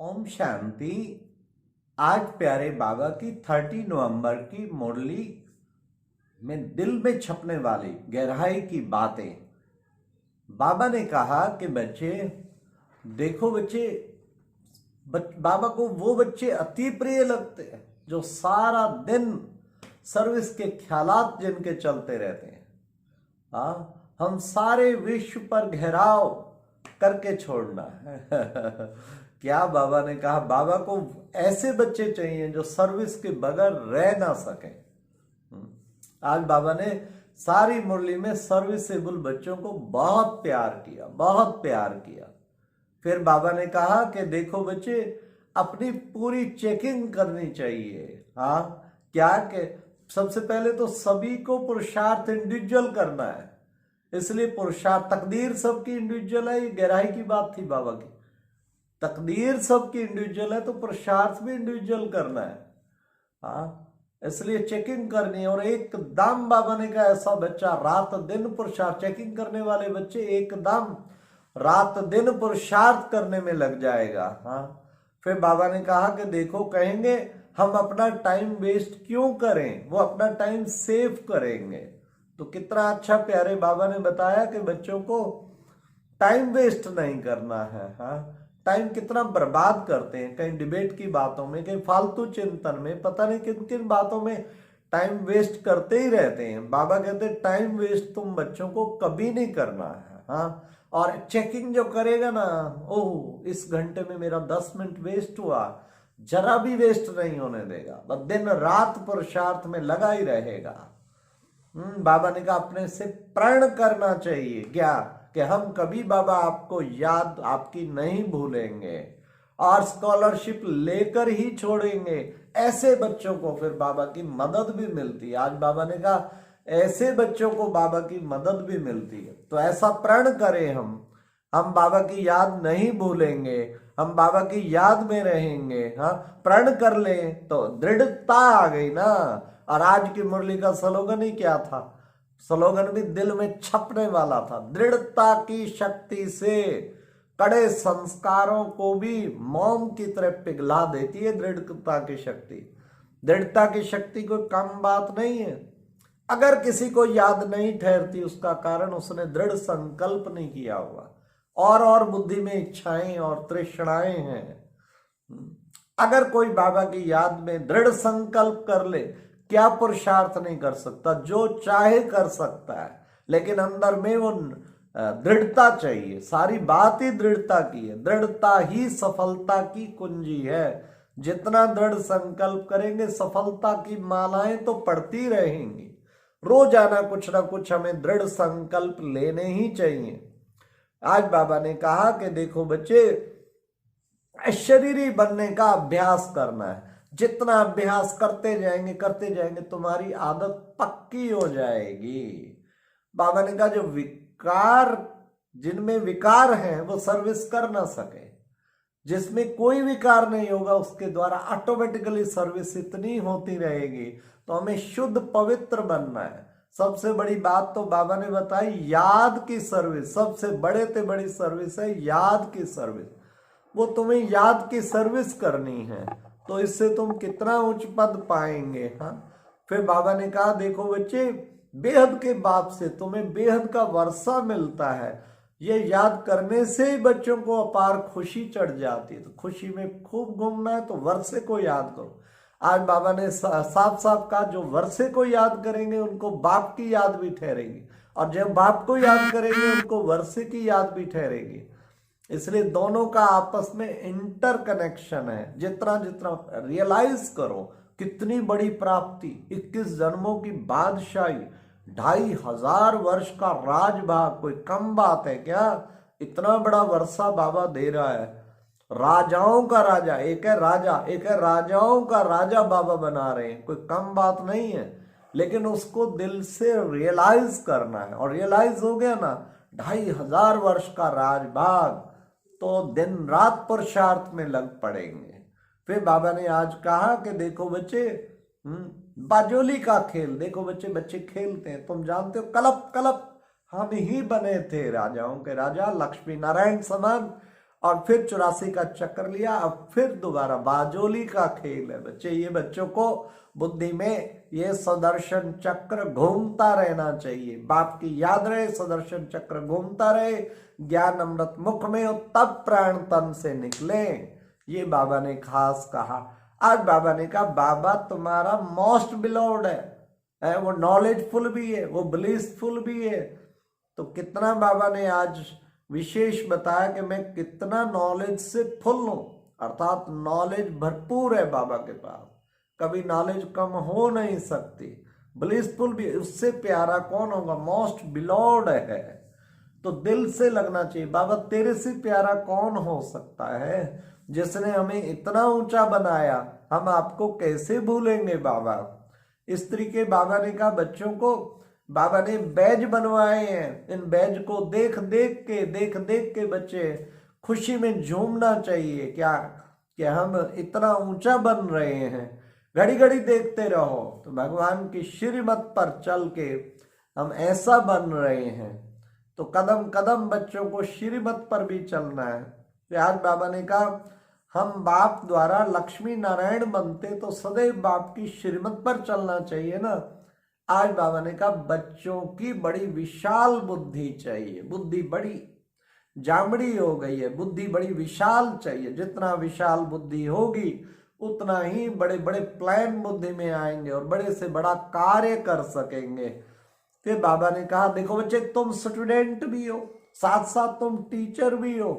ओम शांति। आज प्यारे बाबा की 30 नवंबर की मुरली में दिल में छपने वाली गहराई की बातें। बाबा ने कहा कि बच्चे देखो बच्चे, बाबा को वो बच्चे अति प्रिय लगते हैं जो सारा दिन सर्विस के ख्यालात जिनके चलते रहते हैं। हम सारे विश्व पर घेराव करके छोड़ना है। क्या बाबा ने कहा? बाबा को ऐसे बच्चे चाहिए जो सर्विस के बगैर रह ना सके। आज बाबा ने सारी मुरली में सर्विसेबल बच्चों को बहुत प्यार किया, बहुत प्यार किया। फिर बाबा ने कहा कि देखो बच्चे, अपनी पूरी चेकिंग करनी चाहिए। क्या कि सबसे पहले तो सभी को पुरुषार्थ इंडिविजुअल करना है, इसलिए पुरुषार्थ, तकदीर सबकी इंडिविजुअल है। ये गहराई की बात थी बाबा की। तकदीर सबकी इंडिविजुअल है तो पुरुषार्थ भी इंडिविजुअल करना है। इसलिए चेकिंग करनी है। और एकदम बाबा ने कहा ऐसा बच्चा रात दिन पुरुषार्थ, चेकिंग करने वाले बच्चे एकदम रात दिन पुरुषार्थ करने में लग जाएगा। फिर बाबा ने कहा कि देखो, कहेंगे हम अपना टाइम वेस्ट क्यों करें, वो अपना टाइम सेव करेंगे। तो कितना अच्छा प्यारे बाबा ने बताया कि बच्चों को टाइम वेस्ट नहीं करना है। टाइम कितना बर्बाद करते हैं, कहीं डिबेट की बातों में, कहीं फालतू चिंतन में, पता नहीं किन किन बातों में टाइम वेस्ट करते ही रहते हैं। बाबा कहते हैं टाइम वेस्ट तुम बच्चों को कभी नहीं करना है। और चेकिंग जो करेगा ना, ओह इस घंटे में मेरा 10 मिनट वेस्ट हुआ, जरा भी वेस्ट नहीं होने देगा, बस दिन रात पुरुषार्थ में लगा ही रहेगा। बाबा ने कहा अपने से प्रण करना चाहिए क्या कि हम कभी बाबा आपको याद आपकी नहीं भूलेंगे और स्कॉलरशिप लेकर ही छोड़ेंगे। ऐसे बच्चों को फिर बाबा की मदद भी मिलती है। आज बाबा ने कहा ऐसे बच्चों को बाबा की मदद भी मिलती है। तो ऐसा प्रण करें हम बाबा की याद नहीं भूलेंगे, हम बाबा की याद में रहेंगे। प्रण कर लें तो दृढ़ता आ गई ना। और आज की मुरली का स्लोगन ही क्या था? स्लोगन भी दिल में छपने वाला था। दृढ़ता की शक्ति से कड़े संस्कारों को भी मोम की तरह पिघला देती है दृढ़ता की शक्ति। दृढ़ता की शक्ति कोई कम बात नहीं है। अगर किसी को याद नहीं ठहरती, उसका कारण उसने दृढ़ संकल्प नहीं किया हुआ, और बुद्धि में इच्छाएं और तृष्णाएं हैं। अगर कोई बाबा की याद में दृढ़ संकल्प कर ले, क्या पुरुषार्थ नहीं कर सकता? जो चाहे कर सकता है, लेकिन अंदर में वो दृढ़ता चाहिए। सारी बात ही दृढ़ता की है। दृढ़ता ही सफलता की कुंजी है। जितना दृढ़ संकल्प करेंगे, सफलता की मालाएं तो पड़ती रहेंगी। रोजाना कुछ ना कुछ हमें दृढ़ संकल्प लेने ही चाहिए। आज बाबा ने कहा कि देखो बच्चे, शरीरी बनने का अभ्यास करना है। जितना अभ्यास करते जाएंगे तुम्हारी आदत पक्की हो जाएगी। बाबा ने कहा जो विकार, जिनमें विकार है वो सर्विस कर ना सके। जिसमें कोई विकार नहीं होगा उसके द्वारा ऑटोमेटिकली सर्विस इतनी होती रहेगी। तो हमें शुद्ध पवित्र बनना है। सबसे बड़ी बात तो बाबा ने बताई, याद की सर्विस। सबसे बड़े से बड़ी सर्विस है याद की सर्विस। वो तुम्हें याद की सर्विस करनी है, तो इससे तुम कितना उच्च पद पाएंगे। फिर बाबा ने कहा देखो बच्चे, बेहद के बाप से तुम्हें बेहद का वर्षा मिलता है। ये याद करने से ही बच्चों को अपार खुशी चढ़ जाती है। तो खुशी में खूब घूमना है तो वर्षे को याद करो। आज बाबा ने साफ साफ कहा जो वर्षे को याद करेंगे उनको बाप की याद भी ठहरेगी, और जब बाप को याद करेंगे उनको वर्षे की याद भी ठहरेगी। इसलिए दोनों का आपस में इंटर कनेक्शन है। जितना जितना रियलाइज करो कितनी बड़ी प्राप्ति, 21 जन्मों की बादशाही, 2500 वर्ष का राजभाग, कोई कम बात है क्या? इतना बड़ा वर्षा बाबा दे रहा है। राजाओं का राजा, एक है राजा, एक है राजाओं का राजा बाबा बना रहे हैं। कोई कम बात नहीं है, लेकिन उसको दिल से रियलाइज करना है। और रियलाइज हो गया ना, 2500 वर्ष का राजभाग, तो दिन रात पुरुषार्थ में लग पड़ेंगे। फिर बाबा ने आज कहा कि देखो बच्चे, बाजोली का खेल देखो बच्चे खेलते हैं। तुम जानते हो कलप हम ही बने थे राजाओं के राजा, लक्ष्मी नारायण समान। और फिर 84 का चक्कर लिया, अब फिर दोबारा बाजोली का खेल है बच्चे। ये बच्चों को बुद्धि में ये सुदर्शन चक्र घूमता रहना चाहिए। बाप की याद रहे, सुदर्शन चक्र घूमता रहे, ज्ञान अमृत मुख में हो, तब प्राण तन से निकले। ये बाबा ने खास कहा। आज बाबा ने कहा बाबा तुम्हारा मोस्ट बिलोव्ड है, वो नॉलेजफुल भी है, वो ब्लिसफुल भी है। तो कितना बाबा ने आज विशेष बताया कि मैं कितना नॉलेज से फुल हूं, अर्थात नॉलेज भरपूर है बाबा के पास, कभी नॉलेज कम हो नहीं सकती। ब्लिसफुल भी, उससे प्यारा कौन होगा, मोस्ट बिलोव्ड है। तो दिल से लगना चाहिए बाबा तेरे से प्यारा कौन हो सकता है, जिसने हमें इतना ऊंचा बनाया, हम आपको कैसे भूलेंगे बाबा। इस तरीके बाबा ने कहा बच्चों को बाबा ने बैज बनवाए हैं, इन बैज को देख देख के बच्चे खुशी में झूमना चाहिए। क्या कि हम इतना ऊंचा बन रहे हैं, घड़ी घड़ी देखते रहो तो भगवान की श्रीमत पर चल के हम ऐसा बन रहे हैं। तो कदम कदम बच्चों को श्रीमत पर भी चलना है। तो आज बाबा ने कहा हम बाप द्वारा लक्ष्मी नारायण बनते तो सदैव बाप की श्रीमत पर चलना चाहिए ना। आज बाबा ने कहा बच्चों की बड़ी विशाल बुद्धि चाहिए, बुद्धि बड़ी जामड़ी हो गई है, बुद्धि बड़ी विशाल चाहिए। जितना विशाल बुद्धि होगी उतना ही बड़े बड़े प्लान बुद्धि में आएंगे और बड़े से बड़ा कार्य कर सकेंगे। फिर बाबा ने कहा देखो बच्चे तुम स्टूडेंट भी हो, साथ साथ तुम टीचर भी हो।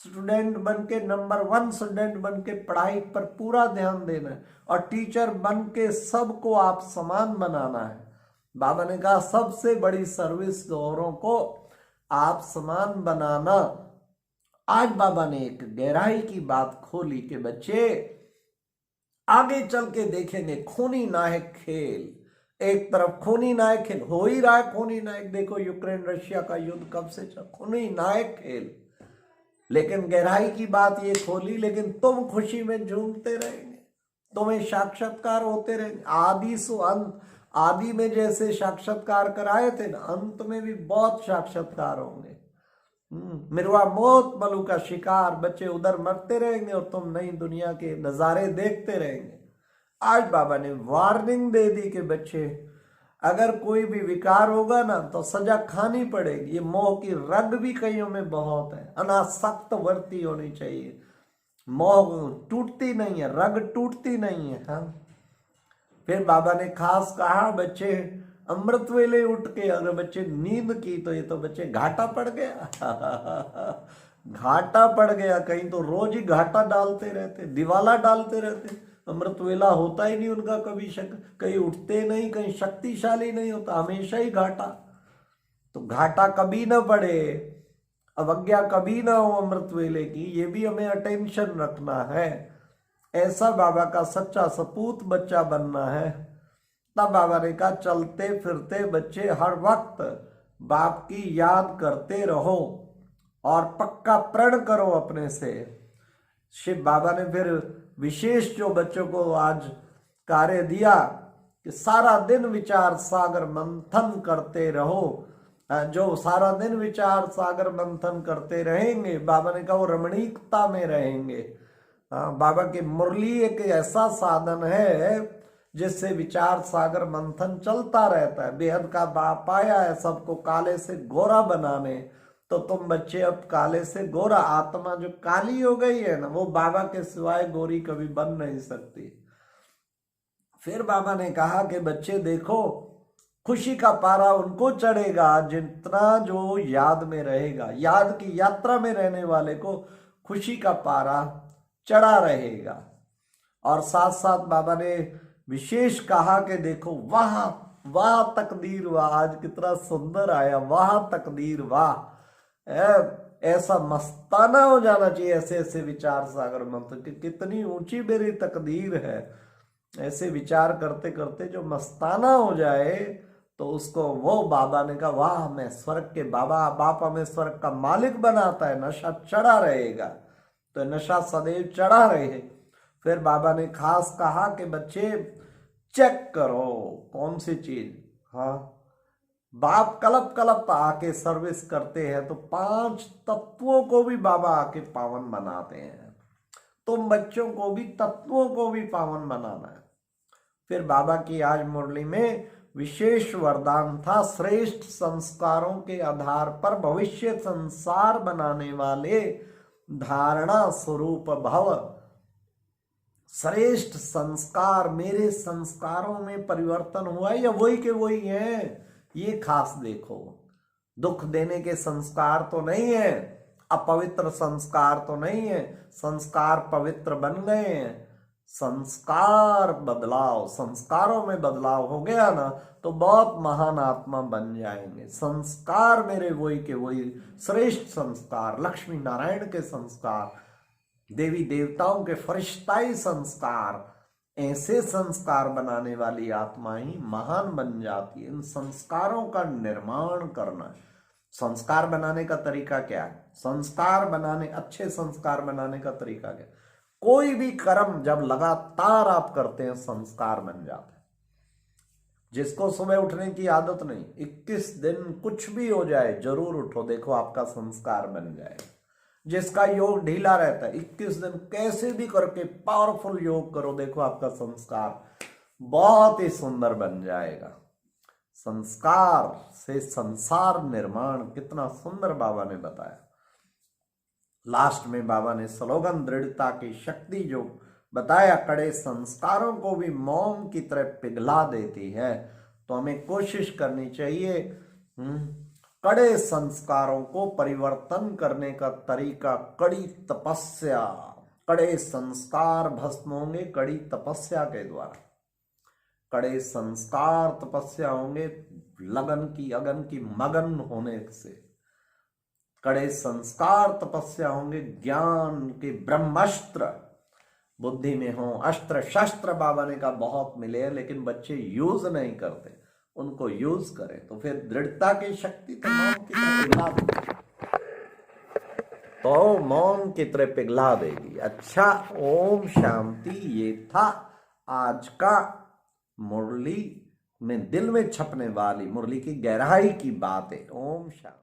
स्टूडेंट बन के नंबर 1 स्टूडेंट बन के पढ़ाई पर पूरा ध्यान देना है और टीचर बन के सबको आप समान बनाना है। बाबा ने कहा सबसे बड़ी सर्विस औरों को आप समान बनाना। आज बाबा ने एक गहराई की बात खोली कि बच्चे आगे चल के देखेंगे खूनी नायक खेल, एक तरफ खूनी नायक खेल हो ही रहा है। खूनी नायक देखो यूक्रेन रशिया का युद्ध कब से चल, खूनी नायक खेल। लेकिन गहराई की बात ये खोली, लेकिन तुम खुशी में झूमते रहेंगे, तुम्हें साक्षात्कार होते रहेंगे। आदि सो अंत, आदि में जैसे साक्षात्कार कराए थे ना, अंत में भी बहुत साक्षात्कार होंगे। मिरवा मौत मलू का शिकार, बच्चे उधर मरते रहेंगे और तुम नई दुनिया के नजारे देखते रहेंगे। आज बाबा ने वार्निंग दे दी कि बच्चे अगर कोई भी विकार होगा ना तो सजा खानी पड़ेगी। ये मोह की रग भी कईयों में बहुत है, अनासक्त वर्ती होनी चाहिए। मोह टूटती नहीं है, रग टूटती नहीं है। हाँ फिर बाबा ने खास कहा बच्चे अमृत वेले उठ के अगर बच्चे नींद की तो ये तो बच्चे घाटा पड़ गया घाटा पड़ गया। कहीं तो रोज ही घाटा डालते रहते, दिवाला डालते रहते, अमृत वेला होता ही नहीं उनका कभी, कहीं उठते नहीं, कहीं शक्तिशाली नहीं होता, हमेशा ही घाटा। तो घाटा कभी ना पड़े, अवज्ञा कभी ना हो अमृत वेले की, ये भी हमें अटेंशन रखना है। ऐसा बाबा का सच्चा सपूत बच्चा बनना है। तब बाबा ने कहा चलते फिरते बच्चे हर वक्त बाप की याद करते रहो और पक्का प्रण करो अपने से। शिव बाबा ने फिर विशेष जो बच्चों को आज कार्य दिया कि सारा दिन विचार सागर मंथन करते रहो। जो सारा दिन विचार सागर मंथन करते रहेंगे, बाबा ने कहा वो रमणीकता में रहेंगे। बाबा की मुरली एक ऐसा साधन है जिससे विचार सागर मंथन चलता रहता है। बेहद का बाप आया है सबको काले से गोरा बनाने, तो तुम बच्चे अब काले से गोरा, आत्मा जो काली हो गई है ना वो बाबा के सिवाय गोरी कभी बन नहीं सकती। फिर बाबा ने कहा कि बच्चे देखो खुशी का पारा उनको चढ़ेगा जितना जो याद में रहेगा। याद की यात्रा में रहने वाले को खुशी का पारा चढ़ा रहेगा। और साथ साथ बाबा ने विशेष कहा कि देखो वाह तकदीर वाह, आज कितना सुंदर आया, वाह तकदीर वाह। ऐसा मस्ताना हो जाना चाहिए ऐसे ऐसे विचार सागर मंत्र कि कितनी ऊंची मेरी तकदीर है। ऐसे विचार करते करते जो मस्ताना हो जाए तो उसको वो बाबा ने कहा वाह मैं स्वर्ग के बाबा, बाप हमें स्वर्ग का मालिक बनाता है, नशा चढ़ा रहेगा। तो नशा सदैव चढ़ा रहे। फिर बाबा ने खास कहा कि बच्चे चेक करो कौन सी चीज, हाँ बाप कलप कलप आके सर्विस करते हैं तो 5 तत्वों को भी बाबा आके पावन बनाते हैं। तुम बच्चों को भी, तत्वों को भी पावन बनाना है। फिर बाबा की आज मुरली में विशेष वरदान था, श्रेष्ठ संस्कारों के आधार पर भविष्य संसार बनाने वाले धारणा स्वरूप भव। श्रेष्ठ संस्कार, मेरे संस्कारों में परिवर्तन हुआ है या वही के वही है, ये खास देखो। दुख देने के संस्कार तो नहीं है, अपवित्र संस्कार तो नहीं है, संस्कार पवित्र बन गए हैं। संस्कार बदलाव, संस्कारों में बदलाव हो गया ना तो बहुत महान आत्मा बन जाएंगे। संस्कार मेरे वही के वही श्रेष्ठ संस्कार, लक्ष्मी नारायण के संस्कार, देवी देवताओं के फरिश्ताई संस्कार, ऐसे संस्कार बनाने वाली आत्मा ही महान बन जाती है। इन संस्कारों का निर्माण करना। संस्कार बनाने का तरीका क्या है? संस्कार बनाने, अच्छे संस्कार बनाने का तरीका क्या? कोई भी कर्म जब लगातार आप करते हैं संस्कार बन जाता है। जिसको सुबह उठने की आदत नहीं, 21 दिन कुछ भी हो जाए जरूर उठो, देखो आपका संस्कार बन जाएगा। जिसका योग ढीला रहता है, 21 दिन कैसे भी करके पावरफुल योग करो, देखो आपका संस्कार बहुत ही सुंदर बन जाएगा। संस्कार से संसार निर्माण, कितना सुंदर बाबा ने बताया। लास्ट में बाबा ने स्लोगन दृढ़ता की शक्ति जो बताया, कड़े संस्कारों को भी मोम की तरह पिघला देती है। तो हमें कोशिश करनी चाहिए कड़े संस्कारों को परिवर्तन करने का तरीका, कड़ी तपस्या। कड़े संस्कार भस्म होंगे कड़ी तपस्या के द्वारा। कड़े संस्कार तपस्या होंगे लगन की, अगन की, मगन होने से। कड़े संस्कार तपस्या होंगे ज्ञान के ब्रह्मास्त्र बुद्धि में हो। अस्त्र शस्त्र बाबा ने कहा बहुत मिले हैं, लेकिन बच्चे यूज नहीं करते, उनको यूज करें तो फिर दृढ़ता की शक्ति तो मौन की तरह पिघला देगी, तो मौन की तरह पिघला देगी। अच्छा, ओम शांति। ये था आज का मुरली में दिल में छपने वाली, मुरली की गहराई की बातें। ओम शांति।